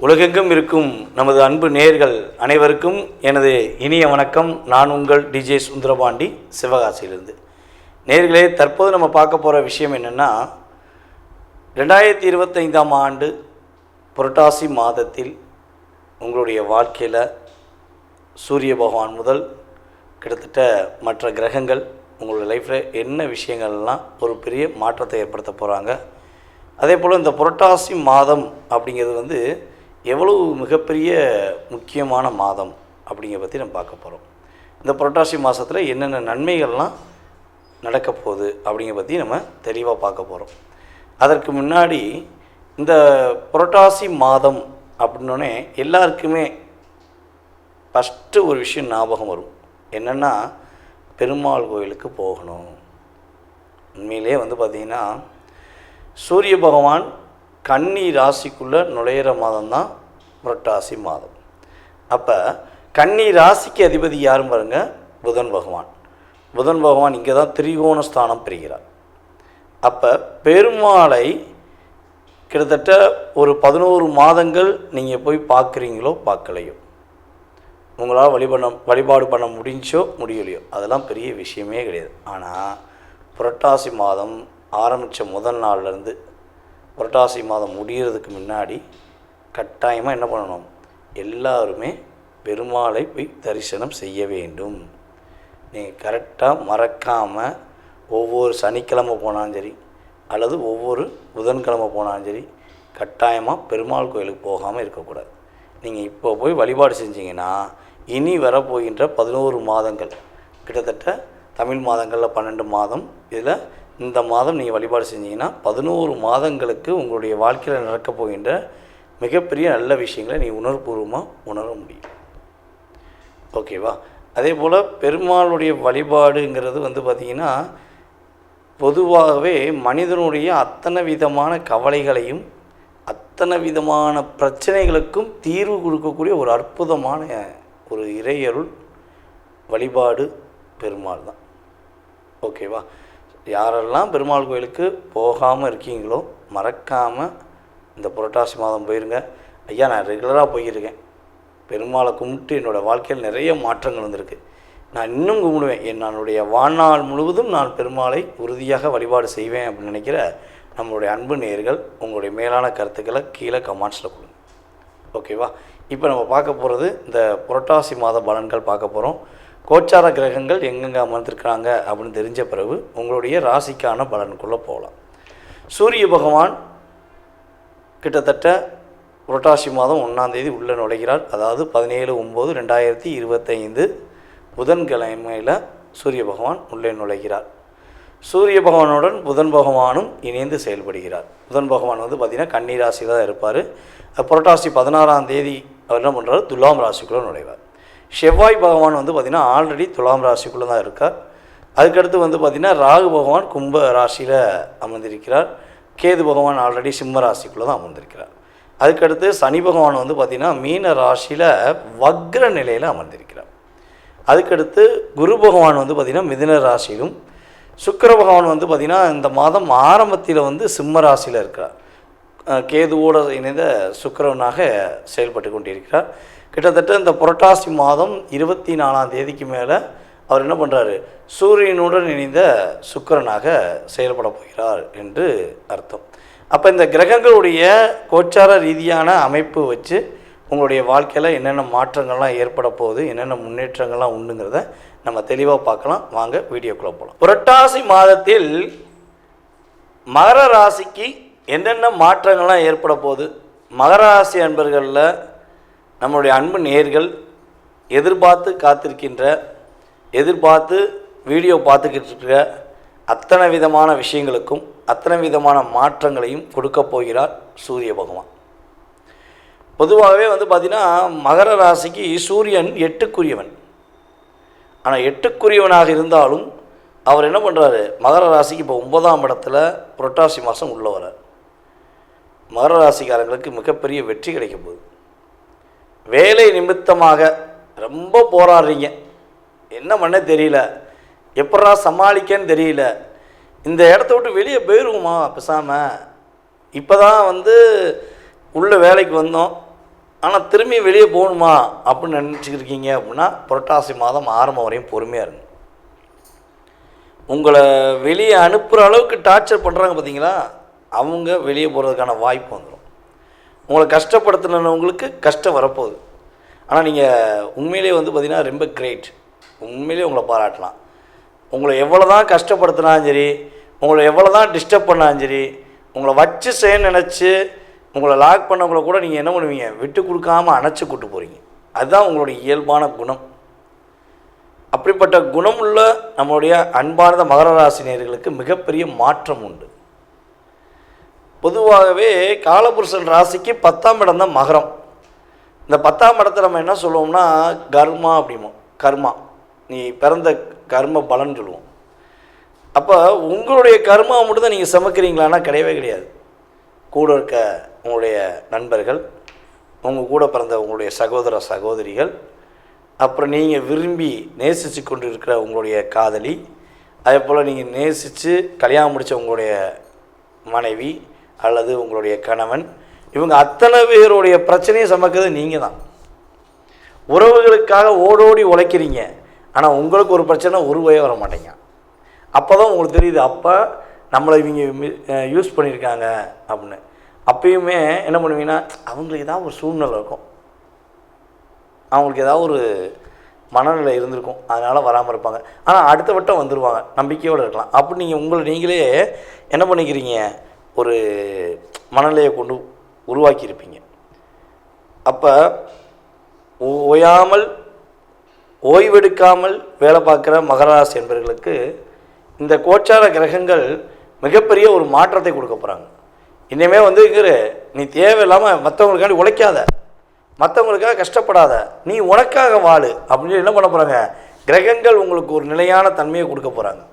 உலகெங்கும் இருக்கும் நமது அன்பு நேயர்கள் அனைவருக்கும் எனது இனிய வணக்கம். நான் உங்கள் டிஜே சுந்தரபாண்டி, சிவகாசியிலிருந்து. நேயர்களே, தற்போது நம்ம பார்க்க போகிற விஷயம் என்னென்னா, 2025ஆம் ஆண்டு புரட்டாசி மாதத்தில் உங்களுடைய வாழ்க்கையில் சூரிய பகவான் முதல் கிட்டத்தட்ட மற்ற கிரகங்கள் உங்களுடைய லைஃப்பில் என்ன விஷயங்கள்லாம் ஒரு பெரிய மாற்றத்தை ஏற்படுத்த போகிறாங்க. அதே போல் இந்த புரட்டாசி மாதம் அப்படிங்கிறது எவ்வளவு மிகப்பெரிய முக்கியமான மாதம் அப்படிங்கிற பற்றி நம்ம பார்க்க போகிறோம். இந்த புரட்டாசி மாதத்தில் என்னென்ன நன்மைகள்லாம் நடக்க போகுது அப்படிங்கிற பற்றி நம்ம தெளிவாக பார்க்க போகிறோம். அதற்கு முன்னாடி இந்த புரட்டாசி மாதம் அப்படின்னோடனே எல்லாருக்குமே ஃபஸ்ட்டு ஒரு விஷயம் ஞாபகம் வரும். என்னென்னா, பெருமாள் கோயிலுக்கு போகணும். உண்மையிலே பார்த்திங்கன்னா, சூரிய பகவான் கன்னி ராசிக்குள்ளே நுழையிற மாதம் தான் புரட்டாசி மாதம். அப்போ கன்னி ராசிக்கு அதிபதி யாரும் பாருங்கள், புதன் பகவான். புதன் பகவான் இங்கே தான் திரிகோண ஸ்தானம் பெறுகிறார். அப்போ பெருமாளை கிட்டத்தட்ட ஒரு 11 மாதங்கள் நீங்கள் போய் பார்க்குறீங்களோ பார்க்கலையோ, உங்களால் வழிபாடு பண்ண முடிஞ்சோ முடியலையோ, அதெல்லாம் பெரிய விஷயமே கிடையாது. ஆனால் புரட்டாசி மாதம் ஆரம்பித்த முதல் நாள்லேருந்து புரட்டாசி மாதம் முடிகிறதுக்கு முன்னாடி கட்டாயமாக என்ன பண்ணணும், எல்லாருமே பெருமாளை போய் தரிசனம் செய்ய வேண்டும். நீங்கள் கரெக்டாக மறக்காமல் ஒவ்வொரு சனிக்கிழமை போனாலும் சரி, அல்லது ஒவ்வொரு புதன்கிழமை போனாலும் சரி, கட்டாயமாக பெருமாள் கோயிலுக்கு போகாமல் இருக்கக்கூடாது. நீங்கள் இப்போ போய் வழிபாடு செஞ்சீங்கன்னா இனி வரப்போகின்ற 11 மாதங்கள், கிட்டத்தட்ட தமிழ் மாதங்களில் 12 மாதம், இதில் இந்த மாதம் நீங்கள் வழிபாடு செஞ்சீங்கன்னா 11 மாதங்களுக்கு உங்களுடைய வாழ்க்கையில் நடக்கப் போகின்ற மிகப்பெரிய நல்ல விஷயங்களை நீங்கள் உணர்வுபூர்வமாக உணர முடியும். ஓகேவா? அதே போல் பெருமாளுடைய வழிபாடுங்கிறது பார்த்திங்கன்னா, பொதுவாகவே மனிதனுடைய அத்தனை விதமான கவலைகளையும் அத்தனை விதமான பிரச்சனைகளுக்கும் தீர்வு கொடுக்கக்கூடிய ஒரு அற்புதமான ஒரு இறையருள் வழிபாடு பெருமாள் தான். ஓகேவா? யாரெல்லாம் பெருமாள் கோயிலுக்கு போகாமல் இருக்கீங்களோ மறக்காமல் இந்த புரட்டாசி மாதம் போயிருங்க. ஐயா, நான் ரெகுலராக போயிருக்கேன், பெருமாளை கும்பிட்டு என்னோடய வாழ்க்கையில் நிறைய மாற்றங்கள் வந்திருக்கு, நான் இன்னும் கும்பிடுவேன், என்னுடைய வாழ்நாள் முழுவதும் நான் பெருமாளை உறுதியாக வழிபாடு செய்வேன் அப்படின்னு நினைக்கிற நம்மளுடைய அன்பு நேயர்கள் உங்களுடைய மேலான கருத்துக்களை கீழே கமெண்ட்ஸில் கொடுங்க. ஓகேவா? இப்போ நம்ம பார்க்க போகிறது இந்த புரட்டாசி மாத பலன்கள் பார்க்க போகிறோம். கோச்சார கிரகங்கள் எங்கெங்கே அமர்ந்திருக்கிறாங்க அப்படின்னு தெரிஞ்ச பிறகு உங்களுடைய ராசிக்கான பலனுக்குள்ளே போகலாம். சூரிய பகவான் கிட்டத்தட்ட புரட்டாசி மாதம் 1ஆம் தேதி உள்ளே நுழைகிறார். அதாவது 17/9/2025 புதன்கிழமையில் சூரிய பகவான் உள்ளே நுழைகிறார். சூரிய பகவானுடன் புதன் பகவானும் இணைந்து செயல்படுகிறார். புதன் பகவான் பார்த்திங்கன்னா கன்னி ராசியில் தான் இருப்பார். புரட்டாசி 16ஆம் தேதி அவர் என்ன பண்ணுறாரு, துலாம் ராசிக்குள்ளே நுழைவார். செவ்வாய் பகவான் பார்த்திங்கன்னா ஆல்ரெடி துலாம் ராசிக்குள்ளே தான் இருக்கார். அதுக்கடுத்து பார்த்திங்கன்னா ராகு பகவான் கும்ப ராசியில் அமர்ந்திருக்கிறார். கேது பகவான் ஆல்ரெடி சிம்ம ராசிக்குள்ளே தான் அமர்ந்திருக்கிறார். அதுக்கடுத்து சனி பகவான் பார்த்திங்கன்னா மீன ராசியில் வக்ர நிலையில் அமர்ந்திருக்கிறார். அதுக்கடுத்து குரு பகவான் பார்த்திங்கன்னா மிதுன ராசியிலும், சுக்கிர பகவான் பார்த்திங்கன்னா இந்த மாதம் ஆரம்பத்தில் சிம்ம ராசியில் இருக்கிறார். கேதுவோடு இணைந்த சுக்கிரவனாக செயல்பட்டு கொண்டிருக்கிறார். கிட்டத்தட்ட இந்த புரட்டாசி மாதம் 24ஆம் தேதிக்கு மேலே அவர் என்ன பண்ணுறாரு, சூரியனுடன் இணைந்த சுக்கிரனாக செயல்பட போகிறார் என்று அர்த்தம். அப்போ இந்த கிரகங்களுடைய கோச்சார ரீதியான அமைப்பு வச்சு உங்களுடைய வாழ்க்கையில் என்னென்ன மாற்றங்கள்லாம் ஏற்பட போகுது, என்னென்ன முன்னேற்றங்கள்லாம் உண்டுங்கிறத நம்ம தெளிவாக பார்க்கலாம். வாங்க வீடியோக்குள்ளே போகலாம். புரட்டாசி மாதத்தில் மகர ராசிக்கு என்னென்ன மாற்றங்கள்லாம் ஏற்பட போகுது, மகர ராசி அன்பர்களில் நம்மளுடைய அன்பு நேயர்கள் எதிர்பார்த்து வீடியோ பார்த்துக்கிட்டு இருக்கிற அத்தனை விதமான விஷயங்களுக்கும் அத்தனை விதமான மாற்றங்களையும் கொடுக்க போகிறார் சூரிய பகவான். பொதுவாகவே பார்த்திங்கன்னா மகர ராசிக்கு சூரியன் 8க்குரியவன். ஆனால் 8க்குரியவனாக இருந்தாலும் அவர் என்ன பண்ணுறாரு, மகர ராசிக்கு இப்போ 9ஆம் இடத்துல புரட்டாசி மாதம் உள்ள வரார். மகர ராசிக்காரங்களுக்கு மிகப்பெரிய வெற்றி கிடைக்க போகுது. வேலை நிமித்தமாக ரொம்ப போராடுறீங்க, என்ன பண்ண தெரியல, எப்படா சமாளிக்கன்னு தெரியல, இந்த இடத்த விட்டு வெளியே போயிடுவோமா பேசாமல், இப்போ தான் வந்து உள்ள வேலைக்கு வந்தோம், ஆனால் திரும்பி வெளியே போகணுமா அப்படின்னு நினச்சிக்கிருக்கீங்க அப்படின்னா புரட்டாசி மாதம் ஆரம்பம் வரையும் பொறுமையாக இருங்க. உங்களை வெளியே அனுப்புகிற அளவுக்கு டார்ச்சர் பண்ணுறாங்க பார்த்தீங்களா, அவங்க வெளியே போகிறதுக்கான வாய்ப்பு வந்துடும். உங்களை கஷ்டப்படுத்தினவங்களுக்கு கஷ்டம் வரப்போகுது. ஆனால் நீங்கள் உண்மையிலே வந்து பார்த்திங்கன்னா ரொம்ப கிரேட், உண்மையிலே உங்களை பாராட்டலாம். உங்களை எவ்வளோ தான் கஷ்டப்படுத்தினாலும் சரி, உங்களை எவ்வளோ தான் டிஸ்டர்ப் பண்ணாலும் சரி, உங்களை வச்சு செய்ய நினச்சி உங்களை லாக் பண்ணவங்கள கூட நீங்கள் என்ன பண்ணுவீங்க, விட்டு கொடுக்காமல் அணைச்சி கூட்டு போகிறீங்க. அதுதான் உங்களுடைய இயல்பான குணம். அப்படிப்பட்ட குணமுள்ள நம்மளுடைய அன்பார்ந்த மகர ராசினியர்களுக்கு மிகப்பெரிய மாற்றம் உண்டு. பொதுவாகவே காலபுருஷன் ராசிக்கு 10ஆம் இடம் தான் மகரம். இந்த 10ஆம் இடத்தை நம்ம என்ன சொல்லுவோம்னா கர்மா அப்படிமோ, கர்மா, நீ பிறந்த கர்ம பலன் சொல்லுவோம். அப்போ உங்களுடைய கர்மா மட்டும் தான் நீங்கள் சமைக்கிறீங்களான்னா கிடையவே கிடையாது. கூட இருக்க உங்களுடைய நண்பர்கள், உங்கள் கூட பிறந்த உங்களுடைய சகோதர சகோதரிகள், அப்புறம் நீங்கள் விரும்பி நேசித்து கொண்டு இருக்கிற உங்களுடைய காதலி, அதே போல் நீங்கள் நேசித்து கல்யாணம் முடித்த உங்களுடைய மனைவி அல்லது உங்களுடைய கணவன், இவங்க அத்தனை பேருடைய பிரச்சனையை சமைக்கிறது நீங்கள் தான். உறவுகளுக்காக ஓடோடி உழைக்கிறீங்க, ஆனால் உங்களுக்கு ஒரு பிரச்சனை ஒரு வய வர மாட்டேங்க. அப்போ தான் உங்களுக்கு தெரியுது, அப்போ நம்மளை இவங்க யூஸ் பண்ணியிருக்காங்க அப்படின்னு. அப்பயுமே என்ன பண்ணுவீங்கன்னா, அவங்களுக்கு ஏதாவது ஒரு சூழ்நிலை இருக்கும், அவங்களுக்கு ஏதாவது ஒரு மனநிலை இருந்திருக்கும், அதனால் வராமல் இருப்பாங்க. ஆனால் அடுத்த வட்டம் வந்துடுவாங்க, நம்பிக்கையோடு இருக்கலாம். அப்படி நீங்கள் உங்களை நீங்களே என்ன பண்ணிக்கிறீங்க, ஒரு மனநிலையை கொண்டு உருவாக்கியிருப்பீங்க. அப்போ ஓயாமல் ஓய்வெடுக்காமல் வேலை பார்க்குற மகராசி என்பவர்களுக்கு இந்த கோச்சார கிரகங்கள் மிகப்பெரிய ஒரு மாற்றத்தை கொடுக்க போகிறாங்க. இனிமே வந்து நீ தேவையில்லாமல் மற்றவங்களுக்காண்டி உழைக்காத, மற்றவங்களுக்காக கஷ்டப்படாத, நீ உனக்காக வாழு அப்படின்னு என்ன பண்ண போகிறாங்க, கிரகங்கள் உங்களுக்கு ஒரு நிலையான தன்மையை கொடுக்க போகிறாங்க.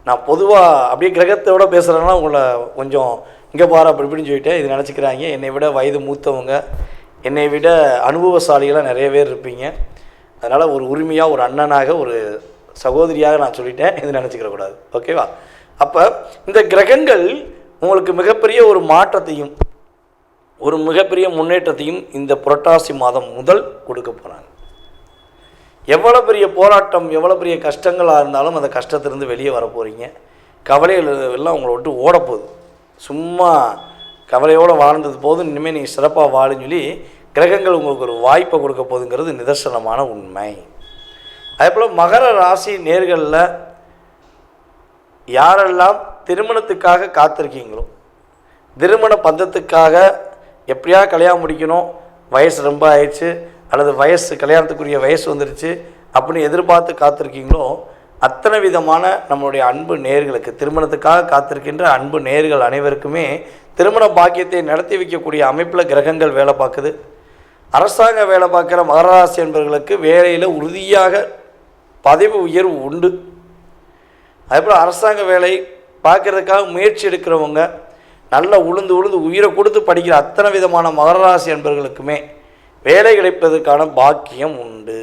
நான் பொதுவாக அப்படியே கிரகத்தோடு பேசுகிறேன்னா உங்களை கொஞ்சம் இங்கே பாரு அப்படி இப்படின்னு சொல்லிட்டு இது நினச்சிக்கிறாங்க. என்னை விட வயது மூத்தவங்க, என்னை விட அனுபவசாலிகளாக நிறைய பேர் இருப்பீங்க. அதனால் ஒரு உரிமையாக, ஒரு அண்ணனாக, ஒரு சகோதரியாக நான் சொல்லிட்டேன், இது நினச்சிக்கிற கூடாது, ஓகேவா? அப்போ இந்த கிரகங்கள் உங்களுக்கு மிகப்பெரிய ஒரு மாற்றத்தையும் ஒரு மிகப்பெரிய முன்னேற்றத்தையும் இந்த புரட்டாசி மாதம் முதல் கொடுக்க போகிறாங்க. எவ்வளோ பெரிய போராட்டம், எவ்வளோ பெரிய கஷ்டங்களாக இருந்தாலும் அந்த கஷ்டத்திலிருந்து வெளியே வர போகிறீங்க. கவலைகள் எல்லாம் உங்களை விட்டு ஓடப்போகுது. சும்மா கவலையோடு வாழ்ந்தது போதும், இனிமேல் நீங்கள் சிறப்பாக வாழுன்னு சொல்லி கிரகங்கள் உங்களுக்கு ஒரு வாய்ப்பை கொடுக்க போகுதுங்கிறது நிதர்சனமான உண்மை. அதே போல் மகர ராசி நேர்களில் யாரெல்லாம் திருமணத்துக்காக காத்திருக்கீங்களோ, திருமண பந்தத்துக்காக எப்படியா கல்யாணம் முடிக்கணும், வயசு ரொம்ப ஆயிடுச்சு அல்லது கல்யாணத்துக்குரிய வயசு வந்துடுச்சு அப்படின்னு எதிர்பார்த்து காத்திருக்கீங்களோ, அத்தனை விதமான நம்மளுடைய அன்பு நேயர்களுக்கு, திருமணத்துக்காக காத்திருக்கின்ற அன்பு நேயர்கள் அனைவருக்குமே திருமண பாக்கியத்தை நடத்தி வைக்கக்கூடிய அமைப்பில் கிரகங்கள் வேலை பார்க்குது. அரசாங்க வேலை பார்க்குற மகராசி என்பவர்களுக்கு வேலையில் உறுதியாக பதவி உயர்வு உண்டு. அதேபோல் அரசாங்க வேலை பார்க்குறதுக்காக முயற்சி எடுக்கிறவங்க, நல்லா உளுந்து உயிரை கொடுத்து படிக்கிற அத்தனை விதமான மகராசி என்பவர்களுக்குமே வேலை கிடைப்பதற்கான பாக்கியம் உண்டு.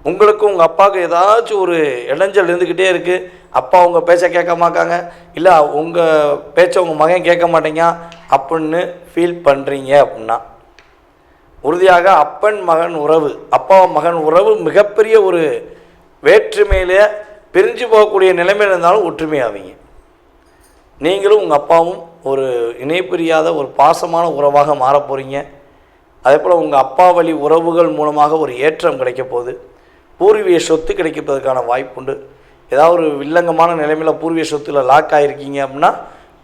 உங்களுக்கு உங்கள் அப்பாவுக்கு ஏதாச்சும் ஒரு இடைஞ்சல் இருந்துக்கிட்டே இருக்குது, அப்பா உங்கள் பேச்சை கேட்க மாட்டாங்க, இல்லை உங்கள் பேச்சை உங்கள் மகன் கேட்க மாட்டேங்க அப்படின்னு ஃபீல் பண்ணுறீங்க அப்படின்னா, உறுதியாக அப்பன் மகன் உறவு, அப்பா மகன் உறவு மிகப்பெரிய ஒரு வேற்றுமையிலே பிரிஞ்சு போகக்கூடிய நிலைமையில் இருந்தாலும் ஒற்றுமையாவீங்க. நீங்களும் உங்கள் அப்பாவும் ஒரு இணைப்பிரியாத ஒரு பாசமான உறவாக மாறப் போகிறீங்க. அதே போல் உங்கள் அப்பா வழி உறவுகள் மூலமாக ஒரு ஏற்றம் கிடைக்க போகுது. பூர்வீக சொத்து கிடைப்பதற்கான வாய்ப்புண்டு. ஏதாவது ஒரு வில்லங்கமான நிலைமையில் பூர்வீக சொத்தில் லாக் ஆகிருக்கீங்க அப்படின்னா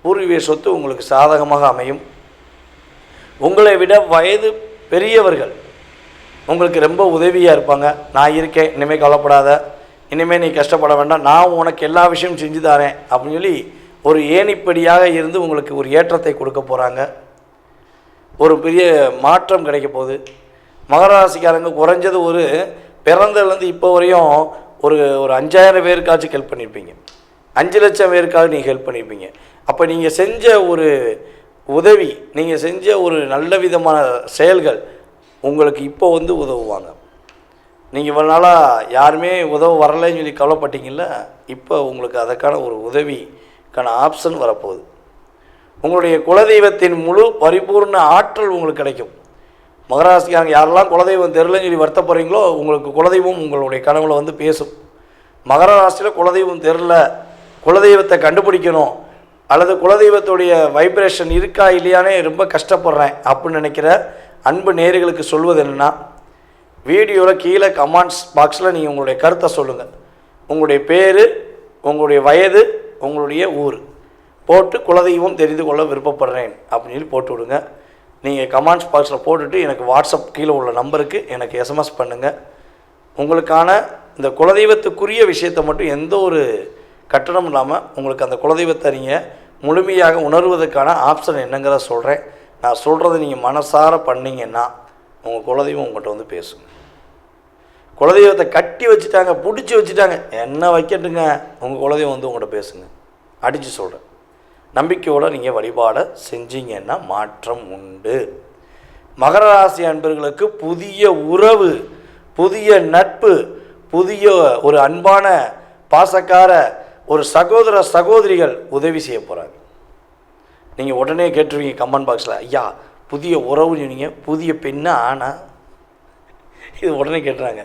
பூர்வீக சொத்து உங்களுக்கு சாதகமாக அமையும். உங்களை விட வயது பெரியவர்கள் உங்களுக்கு ரொம்ப உதவியாக இருப்பாங்க. நான் இருக்கேன், இனிமேல் கவலைப்படாத, இனிமேல் நீ கஷ்டப்பட வேண்டாம், நான் உனக்கு எல்லா விஷயமும் செஞ்சு தரேன் அப்படின்னு சொல்லி ஒரு ஏணிப்படியாக இருந்து உங்களுக்கு ஒரு ஏற்றத்தை கொடுக்க போகிறாங்க. ஒரு பெரிய மாற்றம் கிடைக்க போகுது. மகராசிக்காரங்க குறைஞ்சது ஒரு பிறந்ததுலேருந்து இப்போ வரையும் ஒரு 5000 பேருக்காச்சும் ஹெல்ப் பண்ணியிருப்பீங்க, 5 லட்சம் பேருக்காக நீங்கள் ஹெல்ப் பண்ணியிருப்பீங்க. அப்போ நீங்கள் செஞ்ச ஒரு உதவி, நீங்கள் செஞ்ச ஒரு நல்ல விதமான செயல்கள் உங்களுக்கு இப்போ வந்து உதவுவாங்க. நீங்கள் இவ்வளோ நாளாக யாருமே உதவ வரலைன்னு சொல்லி கவலைப்பட்டீங்கல்ல, இப்போ உங்களுக்கு அதற்கான ஒரு உதவிக்கான ஆப்ஷன் வரப்போகுது. உங்களுடைய குலதெய்வத்தின் முழு பரிபூர்ண ஆற்றல் உங்களுக்கு கிடைக்கும். மகராசிக்காரங்க யாரெல்லாம் குலதெய்வம் தெரிலன்னு சொல்லி வருத்தப்படுறீங்களோ, உங்களுக்கு குலதெய்வம் உங்களுடைய கனவுல வந்து பேசும். மகர ராசியில் குலதெய்வம் தெரில, குலதெய்வத்தை கண்டுபிடிக்கணும், அல்லது குலதெய்வத்துடைய வைப்ரேஷன் இருக்கா இல்லையானே ரொம்ப கஷ்டப்படுறேன் அப்படின்னு நினைக்கிற அன்பு நேயர்களுக்கு சொல்வது என்னென்னா, வீடியோவில் கீழே கமெண்ட்ஸ் பாக்ஸில் நீங்கள் உங்களுடைய கருத்தை சொல்லுங்கள். உங்களுடைய பேர், உங்களுடைய வயது, உங்களுடைய ஊர் போட்டு குலதெய்வம் தெரிந்து கொள்ள விருப்பப்படுறேன் அப்படின்னு சொல்லி போட்டு விடுங்க. நீங்கள் கமெண்ட்ஸ் பாக்ஸில் போட்டுட்டு எனக்கு வாட்ஸ்அப் கீழே உள்ள நம்பருக்கு எனக்கு எஸ்எம்எஸ் பண்ணுங்கள். உங்களுக்கான இந்த குலதெய்வத்துக்குரிய விஷயத்தை மட்டும் எந்த ஒரு கட்டணம் இல்லாமல் உங்களுக்கு அந்த குலதெய்வத்தை நீங்கள் முழுமையாக உணர்வதற்கான ஆப்ஷன் என்னங்கிறத சொல்கிறேன். நான் சொல்கிறத நீங்கள் மனசார பண்ணிங்கன்னா உங்கள் குலதெய்வம் உங்கள்கிட்ட வந்து பேசுங்க. குலதெய்வத்தை கட்டி வச்சுட்டாங்க, பிடிச்சி வச்சுட்டாங்க, என்ன வைக்கட்டுங்க, உங்கள் குலதெய்வம் வந்து உங்கள்கிட்ட பேசுங்க. அடித்து சொல்கிறேன். நம்பிக்கையோடு நீங்கள் வழிபாடை செஞ்சீங்கன்னா மாற்றம் உண்டு. மகர ராசி அன்பர்களுக்கு புதிய உறவு, புதிய நட்பு, புதிய ஒரு அன்பான பாசக்கார ஒரு சகோதர சகோதரிகள் உதவி செய்ய போகிறாங்க. நீங்கள் உடனே கேட்டுருவீங்க கமெண்ட் பாக்ஸில், ஐயா புதிய உறவு சொன்னீங்க, புதிய பெண்ணா ஆனா? இது உடனே கேட்டுறாங்க.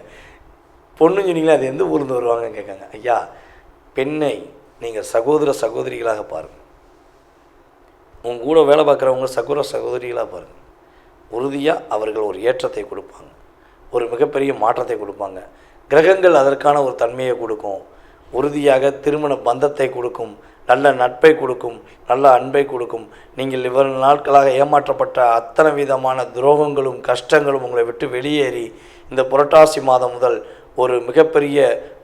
பொண்ணு சொன்னீங்களா, அது எந்த ஊர்ந்து வருவாங்கன்னு கேட்காங்க. ஐயா, பெண்ணை நீங்கள் சகோதர சகோதரிகளாக பாருங்கள். உங்கள் கூட வேலை பார்க்குறவங்க சகோதர சகோதரிகளாக பாருங்கள். உறுதியாக அவர்கள் ஒரு ஏற்றத்தை கொடுப்பாங்க, ஒரு மிகப்பெரிய மாற்றத்தை கொடுப்பாங்க. கிரகங்கள் அதற்கான ஒரு தன்மையை கொடுக்கும். உறுதியாக திருமண பந்தத்தை கொடுக்கும், நல்ல நட்பை கொடுக்கும், நல்ல அன்பை கொடுக்கும். நீங்கள் இவ்வளவு நாட்களாக ஏமாற்றப்பட்ட அத்தனை விதமான துரோகங்களும் கஷ்டங்களும் உங்களை விட்டு வெளியேறி இந்த புரட்டாசி மாதம் முதல் ஒரு மிகப்பெரிய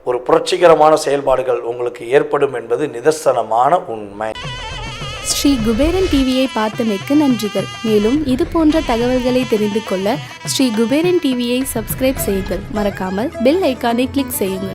ஒரு புரட்சிகரமான செயல்பாடுகள் உங்களுக்கு ஏற்படும் என்பது நிதர்சனமான உண்மை. ஸ்ரீ குபேரன் டிவியை பார்த்தமைக்கு நன்றிகள். மேலும் இது போன்ற தகவல்களை தெரிந்து கொள்ள ஸ்ரீ குபேரன் டிவியை சப்ஸ்கிரைப் செய்யுங்கள். மறக்காமல் பெல் ஐக்கானை கிளிக் செய்யுங்கள்.